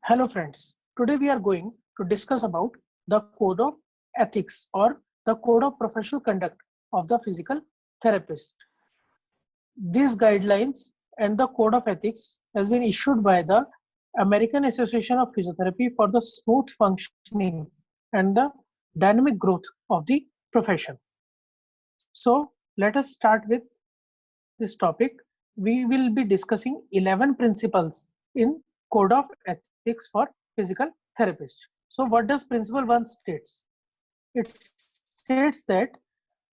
Hello friends, today we are going to discuss about the code of ethics or the code of professional conduct of the physical therapist. These guidelines and the code of ethics has been issued by the American Association of Physiotherapy for the smooth functioning and the dynamic growth of the profession. So let us start with this topic. We will be discussing 11 principles in code of ethics for physical therapists. So what does principle 1 states? It states that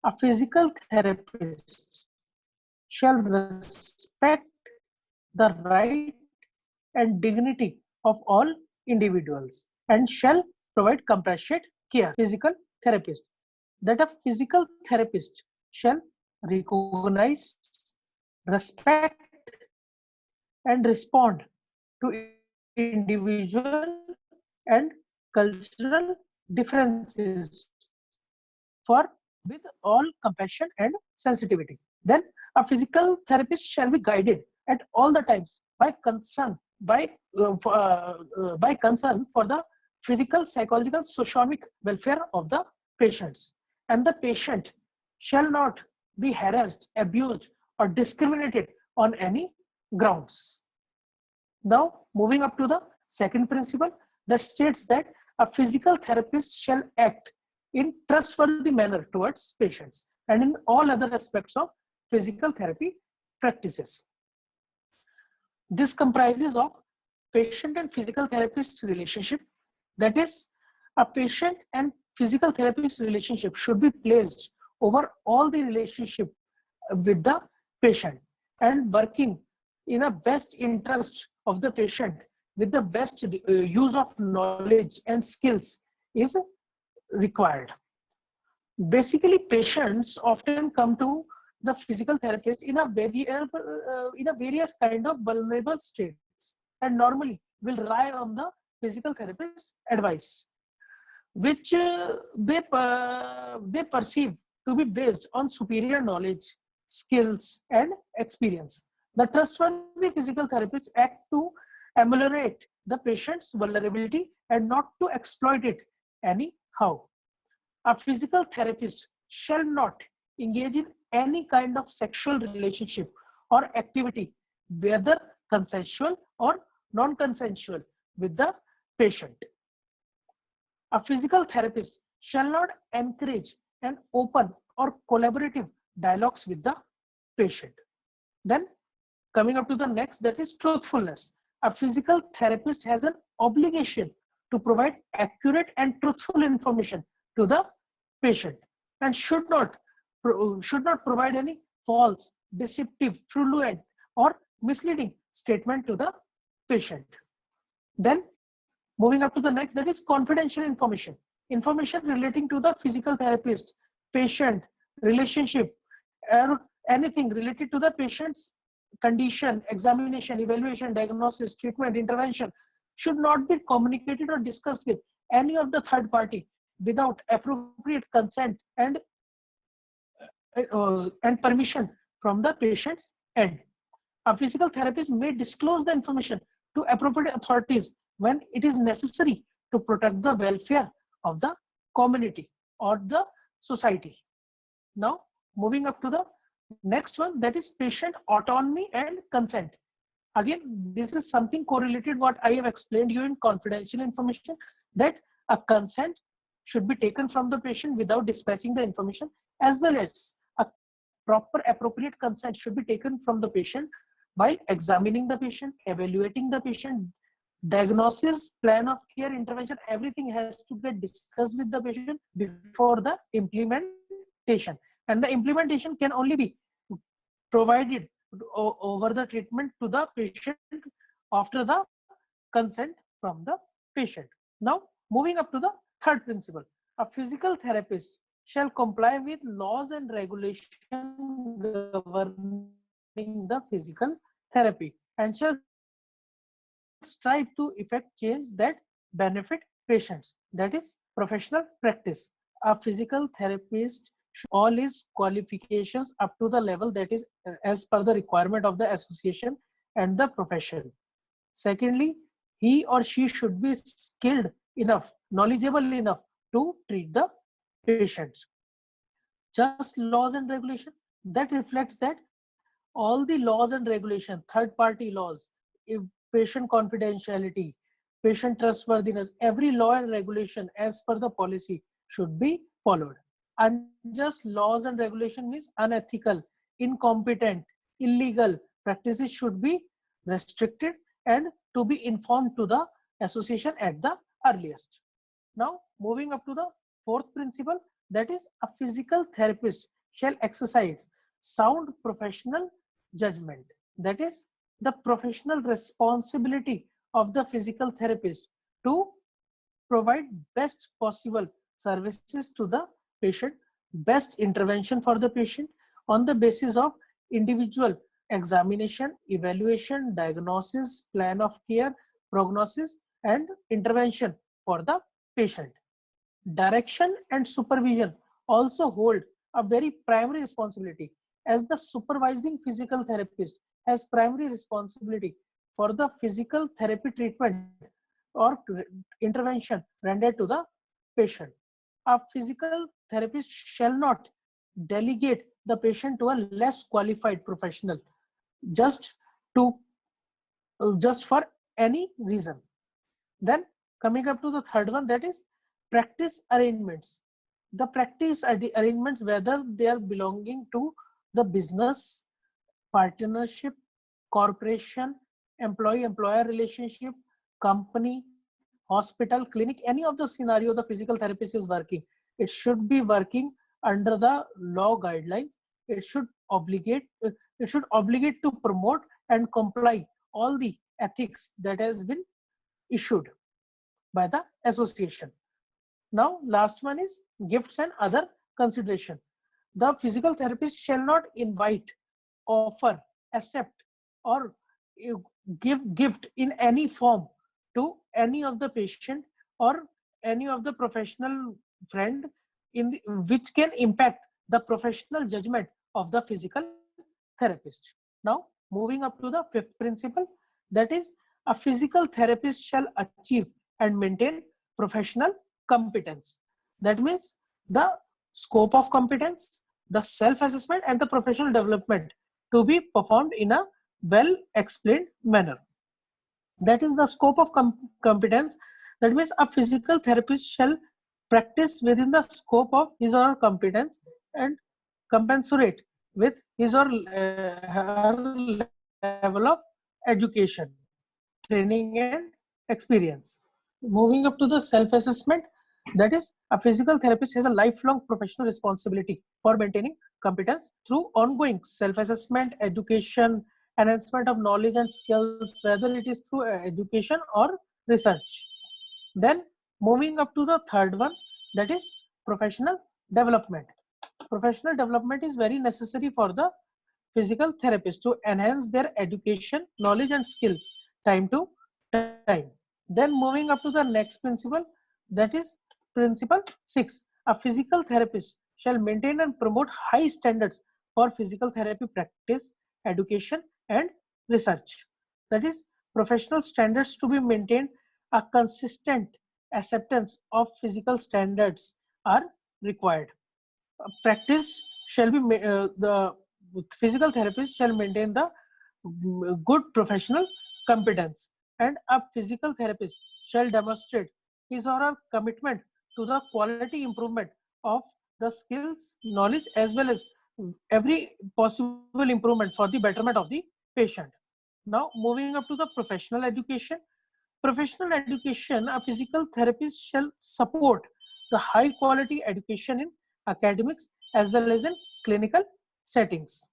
a physical therapist shall respect the right and dignity of all individuals and shall provide compassionate care. Physical therapist, that a physical therapist shall recognize, respect, and respond to individual and cultural differences for with all compassion and sensitivity. Then a physical therapist shall be guided at all the times by concern for the physical, psychological, socioeconomic welfare of the patients, and the patient shall not be harassed, abused, or discriminated on any grounds. Now, moving up to the second principle that states that a physical therapist shall act in trustworthy manner towards patients and in all other aspects of physical therapy practices. This comprises of patient and physical therapist relationship. That is, a patient and physical therapist relationship should be placed over all the relationship with the patient and working in a best interest of the patient with the best use of knowledge and skills is required. Basically, patients often come to the physical therapist in a various kind of vulnerable states and normally will rely on the physical therapist advice, which they perceive to be based on superior knowledge, skills, and experience. The trustworthy physical therapists act to ameliorate the patient's vulnerability and not to exploit it anyhow. A physical therapist shall not engage in any kind of sexual relationship or activity, whether consensual or non-consensual, with the patient. A physical therapist shall not encourage an open or collaborative dialogues with the patient. Then coming up to the next, that is truthfulness. A physical therapist has an obligation to provide accurate and truthful information to the patient and should not provide any false, deceptive, fraudulent, or misleading statement to the patient. Then moving up to the next, that is confidential information. Information relating to the physical therapist, patient, relationship, or anything related to the patient's condition, examination, evaluation, diagnosis, treatment, intervention should not be communicated or discussed with any of the third party without appropriate consent and permission from the patient's end. A physical therapist may disclose the information to appropriate authorities when it is necessary to protect the welfare of the community or the society. Now, moving up to the next one, that is patient autonomy and consent. Again, this is something correlated what I have explained you in confidential information, that a consent should be taken from the patient without dispatching the information, as well as a proper appropriate consent should be taken from the patient by examining the patient, evaluating the patient, diagnosis, plan of care, intervention, everything has to get discussed with the patient before the implementation. And the implementation can only be provided over the treatment to the patient after the consent from the patient. Now, moving up to the third principle, a physical therapist shall comply with laws and regulations governing the physical therapy and shall strive to effect change that benefit patients. That is professional practice. A physical therapist should all his qualifications up to the level that is as per the requirement of the association and the profession. Secondly, he or she should be skilled enough, knowledgeable enough to treat the patients. Just laws and regulation that reflects that all the laws and regulation, third party laws, if patient confidentiality, patient trustworthiness, every law and regulation as per the policy should be followed. Unjust laws and regulation means unethical, incompetent, illegal practices should be restricted and to be informed to the association at the earliest. Now, moving up to the fourth principle, that is a physical therapist shall exercise sound professional judgment. That is the professional responsibility of the physical therapist to provide best possible services to the patient, best intervention for the patient on the basis of individual examination, evaluation, diagnosis, plan of care, prognosis, and intervention for the patient. Direction and supervision also hold a very primary responsibility, as the supervising physical therapist has primary responsibility for the physical therapy treatment or intervention rendered to the patient. A physical therapist shall not delegate the patient to a less qualified professional just to just for any reason. Then coming up to the third one, that is practice arrangements. The practice arrangements, whether they are belonging to the business, partnership, corporation, employee-employer relationship, company, hospital, clinic, any of the scenario the physical therapist is working, it should be working under the law guidelines. It should obligate to promote and comply all the ethics that has been issued by the association. Now, last one is gifts and other consideration. The physical therapist shall not invite, offer, accept, or give gift in any form to any of the patient or any of the professional friend which can impact the professional judgment of the physical therapist. Now, moving up to the fifth principle, that is a physical therapist shall achieve and maintain professional competence. That means the scope of competence, the self-assessment, and the professional development to be performed in a well explained manner. That is the scope of competence. That means a physical therapist shall practice within the scope of his or her competence and compensate with his or her level of education, training, and experience. Moving up to the self-assessment, that is a physical therapist has a lifelong professional responsibility for maintaining competence through ongoing self-assessment, education, enhancement of knowledge and skills, whether it is through education or research. Then moving up to the third one, that is professional development. Professional development is very necessary for the physical therapist to enhance their education, knowledge, and skills time to time. Then moving up to the next principle, that is principle 6. A physical therapist shall maintain and promote high standards for physical therapy practice, education, and research. That is, professional standards to be maintained. A consistent acceptance of physical standards are required. Practice shall be the physical therapist shall maintain the good professional competence, and a physical therapist shall demonstrate his or her commitment to the quality improvement of the skills, knowledge, as well as every possible improvement for the betterment of the patient. Now, moving up to the professional education. Professional education, a physical therapist shall support the high quality education in academics as well as in clinical settings.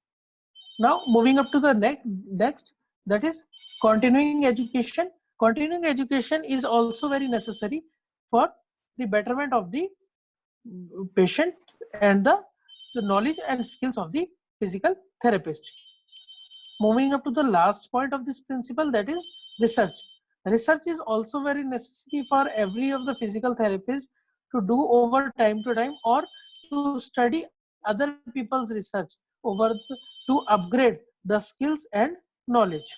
Now, moving up to the next, that is continuing education. Continuing education is also very necessary for the betterment of the patient and the knowledge and skills of the physical therapist. Moving up to the last point of this principle, that is research. Research is also very necessary for every of the physical therapists to do over time to time, or to study other people's research to upgrade the skills and knowledge.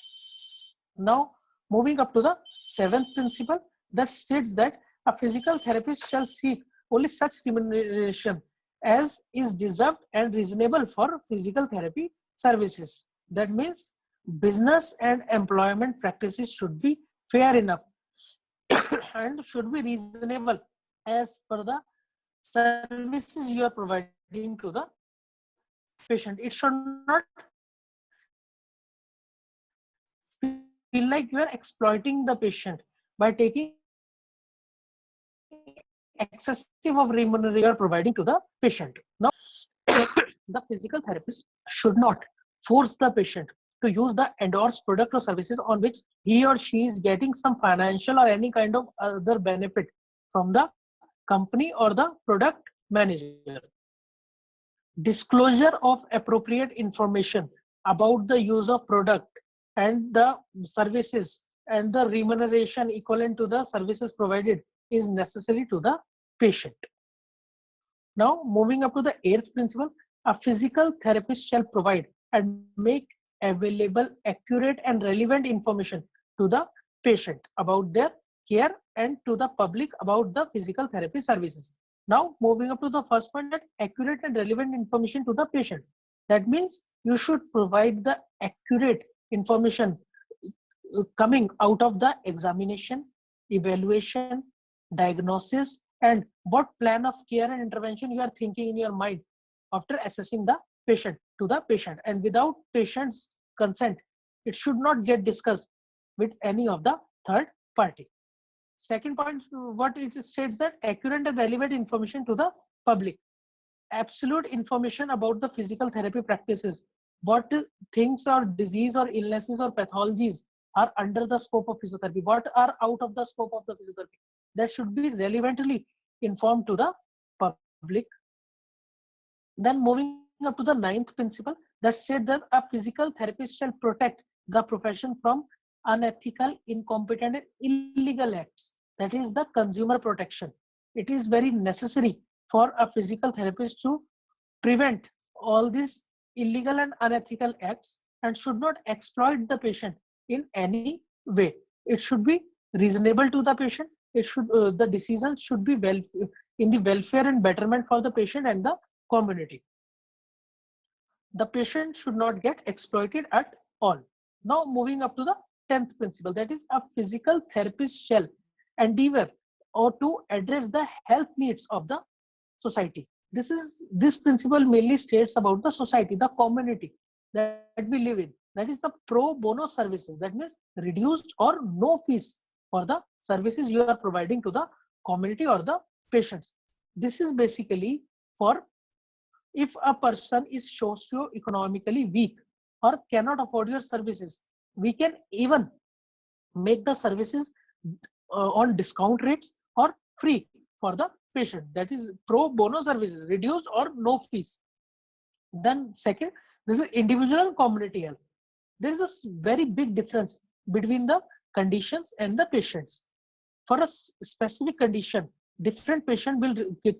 Now, moving up to the seventh principle that states that a physical therapist shall seek only such remuneration as is deserved and reasonable for physical therapy services. That means business and employment practices should be fair enough and should be reasonable as per the services you are providing to the patient. It should not feel like you are exploiting the patient by taking excessive of remuneration you are providing to the patient. Now, the physical therapist should not force the patient to use the endorsed product or services on which he or she is getting some financial or any kind of other benefit from the company or the product manager. Disclosure of appropriate information about the use of product and the services and the remuneration equivalent to the services provided is necessary to the patient. Now, moving up to the eighth principle, a physical therapist shall provide and make available accurate and relevant information to the patient about their care and to the public about the physical therapy services. Now, moving up to the first point, that accurate and relevant information to the patient. That means you should provide the accurate information coming out of the examination, evaluation, diagnosis, and what plan of care and intervention you are thinking in your mind after assessing the patient to the patient. And without patient's consent, it should not get discussed with any of the third party. Second point, what it states that accurate and relevant information to the public. Absolute information about the physical therapy practices, what things or disease or illnesses or pathologies are under the scope of physiotherapy, what are out of the scope of the physiotherapy, that should be relevantly informed to the public. Then moving up to the ninth principle that said that a physical therapist shall protect the profession from unethical, incompetent, and illegal acts. That is the consumer protection. It is very necessary for a physical therapist to prevent all these illegal and unethical acts and should not exploit the patient in any way. It should be reasonable to the patient. It should the decisions should be well in the welfare and betterment for the patient and the community. The patient should not get exploited at all. Now moving up to the 10th principle, that is a physical therapist shall endeavor or to address the health needs of the society. This principle mainly states about the society, the community that we live in. That is the pro bono services. That means reduced or no fees for the services you are providing to the community or the patients. This is basically for if a person is socio-economically weak or cannot afford your services, we can even make the services on discount rates or free for the patient. That is pro bono services, reduced or no fees. Then second, this is individual community health. There is a very big difference between the conditions and the patients. For a specific condition, different patient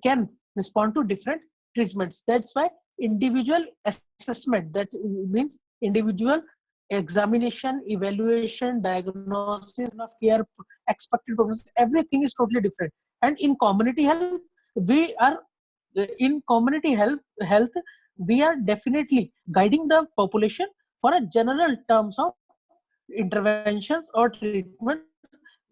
can respond to different treatments. That's why individual assessment, that means individual examination, evaluation, diagnosis of care, expected prognosis, everything is totally different. And in community health, we are we are definitely guiding the population for a general terms of interventions or treatment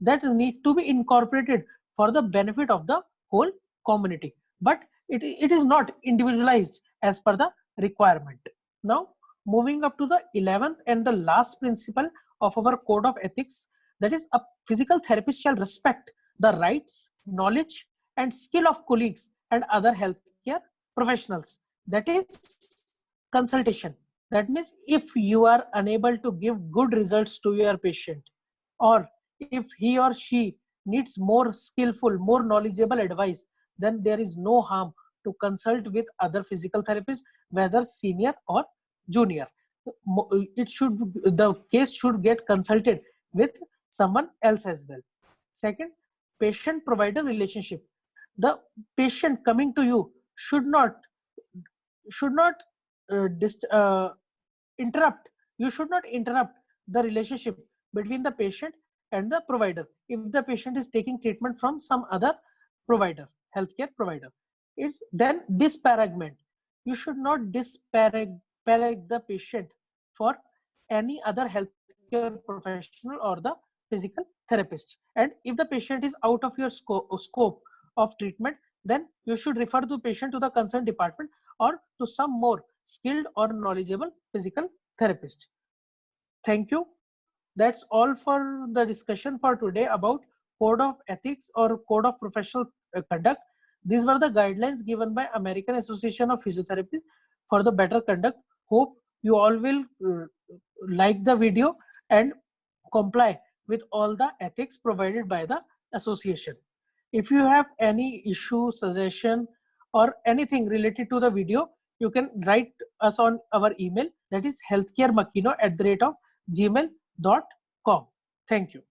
that need to be incorporated for the benefit of the whole community, but it is not individualized as per the requirement. Now moving up to the 11th and the last principle of our code of ethics, that is a physical therapist shall respect the rights, knowledge, and skill of colleagues and other healthcare professionals. That is consultation. That means if you are unable to give good results to your patient, or if he or she needs more skillful, more knowledgeable advice, then there is no harm to consult with other physical therapists, whether senior or junior. The case should get consulted with someone else as well. Second, patient provider relationship. The patient coming to you should not interrupt. You should not interrupt the relationship between the patient and the provider. If the patient is taking treatment from some other provider, healthcare provider, it's then disparagement. You should not disparage the patient for any other healthcare professional or the physical therapist. And if the patient is out of your scope of treatment, then you should refer the patient to the concerned department or to some more skilled or knowledgeable physical therapist. Thank you. That's all for the discussion for today about code of ethics or code of professional conduct. These were the guidelines given by American Association of Physiotherapy for the better conduct. Hope you all will like the video and comply with all the ethics provided by the association. If you have any issue, suggestion, or anything related to the video, you can write us on our email, that is healthcaremakino@gmail.com. Thank you.